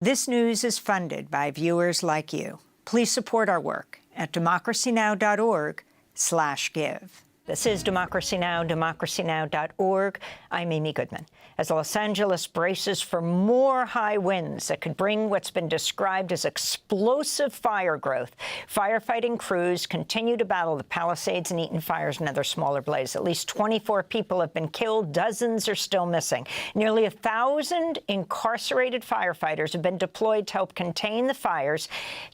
This news is funded by viewers like you. Please support our work at democracynow.org/give. This is Democracy Now!, democracynow.org. I'm Amy Goodman. As Los Angeles braces for more high winds that could bring what's been described as explosive fire growth, firefighting crews continue to battle the Palisades and Eaton fires and other smaller blazes. At least 24 people have been killed. Dozens are still missing. Nearly 1,000 incarcerated firefighters have been deployed to help contain the fires,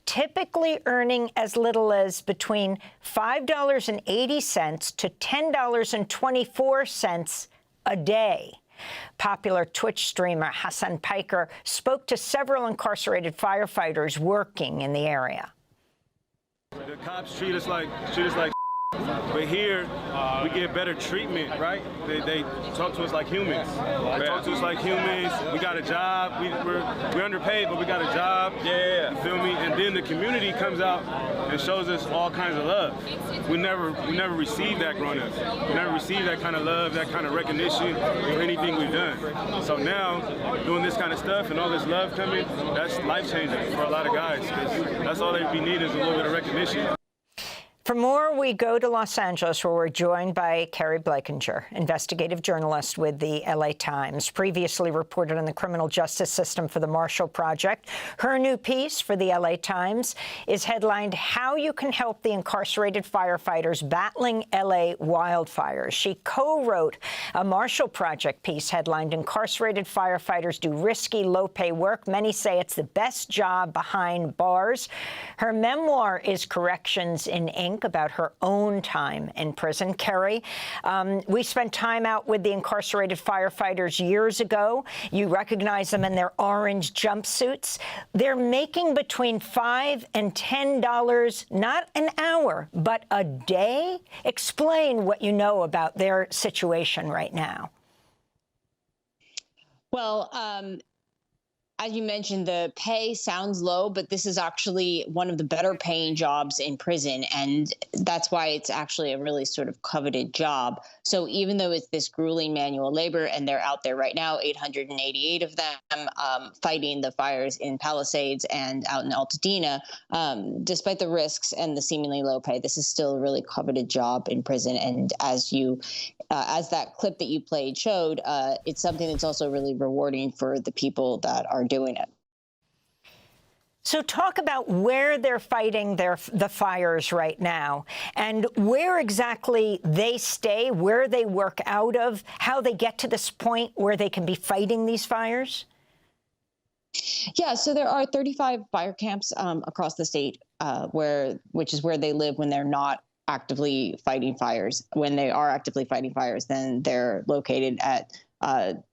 typically earning as little as between $5.80 to $10.24 a day. Popular Twitch streamer Hassan Piker spoke to several incarcerated firefighters working in the area. The cops treat us like but here we get better treatment, right? They talk to us like humans. They talk to us like humans. We got a job. We're underpaid, but we got a job. Yeah. You feel me? And then the community comes out and shows us all kinds of love. We never received that growing up. We never received that kind of love, that kind of recognition for anything we've done. So now, doing this kind of stuff and all this love coming, that's life-changing for a lot of guys. 'Cause that's all they be needing is a little bit of recognition. For more, we go to Los Angeles, where we're joined by Carrie Blankenship, investigative journalist with the LA Times, previously reported on the criminal justice system for the Marshall Project. Her new piece for the LA Times is headlined, "How You Can Help the Incarcerated Firefighters Battling LA Wildfires." She co-wrote a Marshall Project piece headlined, "Incarcerated Firefighters Do Risky, Low-Pay Work. Many Say It's the Best Job Behind Bars." Her memoir is Corrections in Ink, about her own time in prison. Carrie, we spent time out with the incarcerated firefighters years ago. You recognize them in their orange jumpsuits. They're making between $5 and $10, not an hour, but a day. Explain what you know about their situation right now. Well, as you mentioned, the pay sounds low, but this is actually one of the better paying jobs in prison. And that's why it's actually a really sort of coveted job. So even though it's this grueling manual labor, and they're out there right now, 888 of them fighting the fires in Palisades and out in Altadena, despite the risks and the seemingly low pay, this is still a really coveted job in prison. And as that clip that you played showed, it's something that's also really rewarding for the people that are doing it. So talk about where they're fighting the fires right now, and where exactly they stay, where they work out of, how they get to this point where they can be fighting these fires. Yeah, so there are 35 fire camps across the state, which is where they live when they're not actively fighting fires. When they are actively fighting fires, then they're located at, at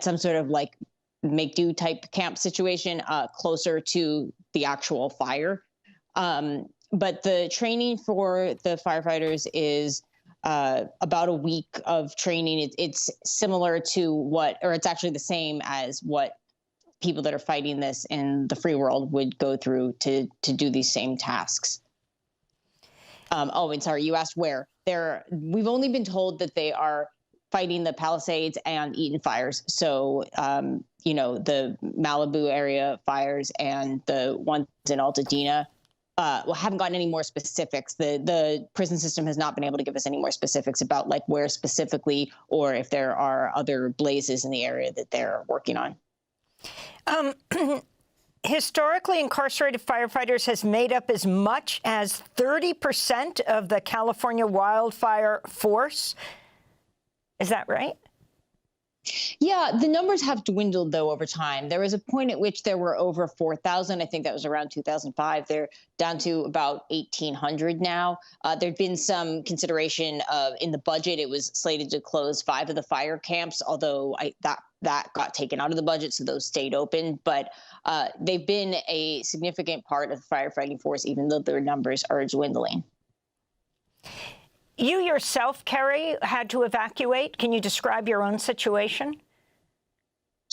some sort of like make-do type camp situation closer to the actual fire. But the training for the firefighters is about a week of training. It's similar to it's actually the same as what people that are fighting this in the free world would go through to do these same tasks. And sorry, you asked where. We've only been told that they are fighting the Palisades and Eaton fires. So, the Malibu area fires and the ones in Altadena. Haven't gotten any more specifics. The prison system has not been able to give us any more specifics about like where specifically, or if there are other blazes in the area that they're working on. Historically, incarcerated firefighters has made up as much as 30% of the California wildfire force. Is that right? Yeah, the numbers have dwindled, though, over time. There was a point at which there were over 4,000. I think that was around 2005. They're down to about 1,800 now. There'd been some consideration in the budget. It was slated to close 5 of the fire camps, although that got taken out of the budget, so those stayed open. But they've been a significant part of the firefighting force, even though their numbers are dwindling. You yourself, Carrie, had to evacuate. Can you describe your own situation?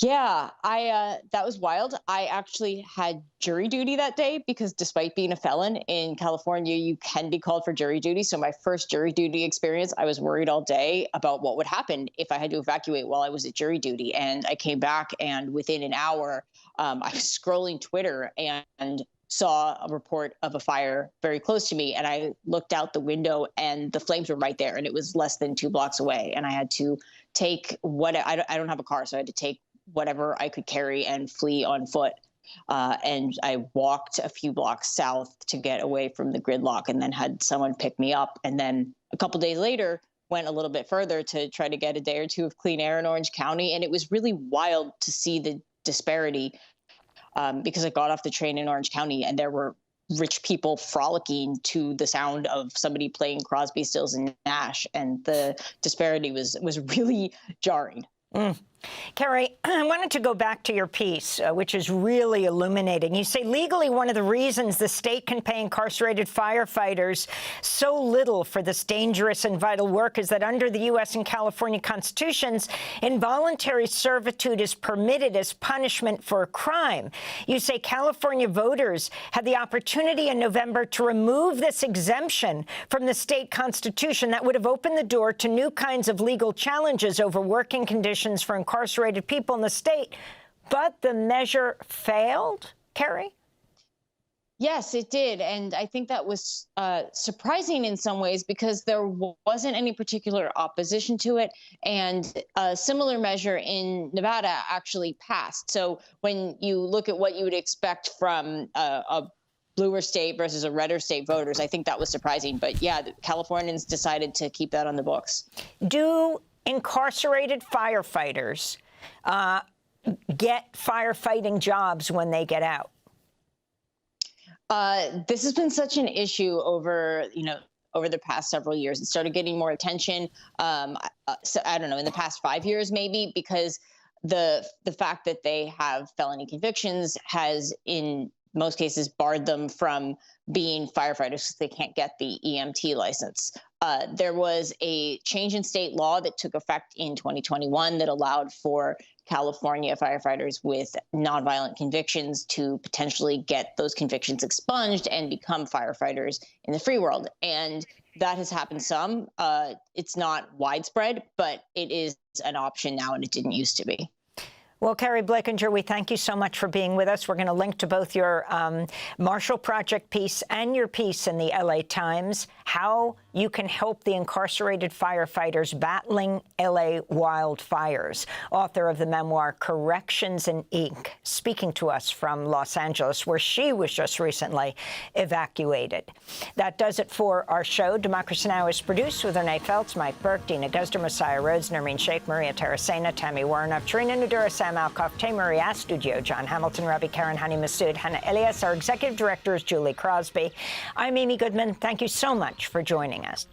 Yeah, that was wild. I actually had jury duty that day because despite being a felon in California, you can be called for jury duty. So my first jury duty experience, I was worried all day about what would happen if I had to evacuate while I was at jury duty. And I came back, and within an hour, I was scrolling Twitter and saw a report of a fire very close to me. And I looked out the window, and the flames were right there, and it was less than 2 blocks away. And I had to take I don't have a car, so I had to take whatever I could carry and flee on foot. And I walked a few blocks south to get away from the gridlock, and then had someone pick me up. And then a couple days later, went a little bit further to try to get a day or two of clean air in Orange County. And it was really wild to see the disparity because I got off the train in Orange County, and there were rich people frolicking to the sound of somebody playing Crosby, Stills, and Nash. And the disparity was really jarring. Carrie, I wanted to go back to your piece, which is really illuminating. You say legally one of the reasons the state can pay incarcerated firefighters so little for this dangerous and vital work is that under the U.S. and California constitutions, involuntary servitude is permitted as punishment for a crime. You say California voters had the opportunity in November to remove this exemption from the state constitution that would have opened the door to new kinds of legal challenges over working conditions for incarcerated people in the state, but the measure failed, Carrie? Yes, it did. And I think that was surprising in some ways because there wasn't any particular opposition to it. And a similar measure in Nevada actually passed. So when you look at what you would expect from a bluer state versus a redder state voters, I think that was surprising. But yeah, the Californians decided to keep that on the books. Do incarcerated firefighters get firefighting jobs when they get out? This has been such an issue over the past several years. It started getting more attention. So I don't know, in the past 5 years, maybe, because the fact that they have felony convictions has, in most cases, barred them from being firefighters because they can't get the EMT license. There was a change in state law that took effect in 2021 that allowed for California firefighters with nonviolent convictions to potentially get those convictions expunged and become firefighters in the free world. And that has happened some. It's not widespread, but it is an option now, and it didn't used to be. Well, Carrie Blakinger, we thank you so much for being with us. We're going to link to both your Marshall Project piece and your piece in the LA Times, how you can help the incarcerated firefighters battling LA wildfires. Author of the memoir Corrections in Ink, speaking to us from Los Angeles, where she was just recently evacuated. That does it for our show. Democracy Now! Is produced with Renee Feltz, Mike Burke, Dina Guzder, Messiah Rhodes, Nermeen Sheikh, Maria Taracena, Tammy Warnoff, Trina Nudura, Sam Alcoff, Tamar Studio, John Hamilton, Rabbi Karen, Hani Masood, Hannah Elias. Our executive director is Julie Crosby. I'm Amy Goodman. Thank you so much for joining us.